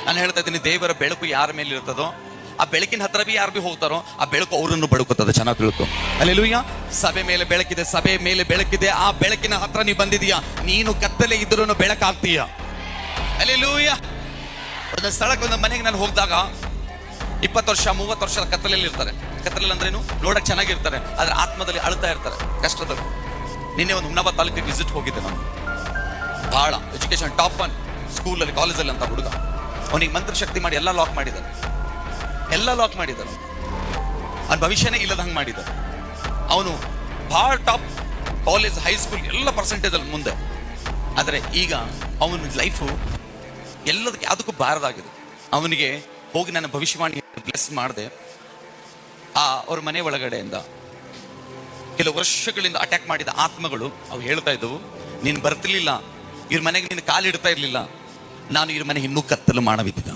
ನಾನು ಹೇಳ್ತಾ ಇದ್ದೀನಿ, ದೇವರ ಬೆಳಕು ಯಾರ ಮೇಲೆ ಇರ್ತದೋ ಆ ಬೆಳಕಿನ ಹತ್ರ ಬಿ ಯಾರು ಬಿ ಹೋಗ್ತಾರೋ ಆ ಬೆಳಕು ಅವರನ್ನು ಬೆಳಕುತ್ತದೆ. ಚೆನ್ನಾಗಿ ತಿಳ್ಕೊ. ಅಲ್ಲೆಲೂಯಾ. ಸಭೆ ಮೇಲೆ ಬೆಳಕಿದೆ, ಸಭೆ ಮೇಲೆ ಬೆಳಕಿದೆ. ಆ ಬೆಳಕಿನ ಹತ್ರ ನೀ ಬಂದಿದೀಯಾ, ನೀನು ಕತ್ತಲೆ ಇದ್ರೂ ಬೆಳಕಾಗ್ತೀಯ. ಅಲ್ಲೆಲೂಯಾ. ಒಂದು ಸ್ಥಳಕ್ಕೆ, ಒಂದು ಮನೆಗೆ ನಾನು ಹೋಗಿದಾಗ 20 ವರ್ಷ 30 ವರ್ಷದ ಕತ್ತಲೆಯಲ್ಲಿ ಇರ್ತಾರೆ. ಕತ್ತಲೆಯಲ್ಲಿ ಅಂದ್ರೇನು, ನೋಡಕ್ ಚೆನ್ನಾಗಿರ್ತಾರೆ, ಆದ್ರೆ ಆತ್ಮದಲ್ಲಿ ಅಳ್ತಾ ಇರ್ತಾರೆ ಕಷ್ಟದಲ್ಲಿ. ನಿನ್ನೆ ಒಂದು ಹುಮ್ನಾಬಾದ್ ತಾಲೂಕಿಗೆ ವಿಸಿಟ್ ಹೋಗಿದ್ದೆ ನಾನು. ಬಹಳ ಎಜುಕೇಶನ್ ಟಾಪ್ 1 ಸ್ಕೂಲಲ್ಲಿ, ಕಾಲೇಜಲ್ಲಿ ಅಂತ ಹುಡುಗ. ಅವನಿಗೆ ಮಂತ್ರ ಶಕ್ತಿ ಮಾಡಿ ಎಲ್ಲ ಲಾಕ್ ಮಾಡಿದ್ದಾರೆ. ಅವ್ನ ಭವಿಷ್ಯನೇ ಇಲ್ಲದ ಹಂಗೆ ಮಾಡಿದ್ದಾರೆ. ಅವನು ಬಹಳ ಟಾಪ್ ಕಾಲೇಜ್, ಹೈಸ್ಕೂಲ್ ಎಲ್ಲ ಪರ್ಸೆಂಟೇಜ್ ಅಲ್ಲಿ ಮುಂದೆ. ಆದರೆ ಈಗ ಅವನ ಲೈಫು ಎಲ್ಲದಕ್ಕೆ ಅದಕ್ಕೂ ಬಾರದಾಗಿದೆ. ಅವನಿಗೆ ಹೋಗಿ ನನ್ನ ಭವಿಷ್ಯವಾಣಿ ಬ್ಲೆಸ್ ಮಾಡಿದೆ. ಅವ್ರ ಮನೆ ಒಳಗಡೆಯಿಂದ ಕೆಲವು ವರ್ಷಗಳಿಂದ ಅಟ್ಯಾಕ್ ಮಾಡಿದ ಆತ್ಮಗಳು ಅವು ಹೇಳ್ತಾ ಇದ್ದವು, ನೀನು ಬರ್ತಿರ್ಲಿಲ್ಲ, ಇವ್ರ ಮನೆಗೆ ನೀನು ಕಾಲಿಡ್ತಾ ಇರ್ಲಿಲ್ಲ, ನಾನು ಇವ್ರ ಮನೆಗೆ ಇನ್ನೂ ಕತ್ತಲು ಮಾಡಬಿದ್ದ.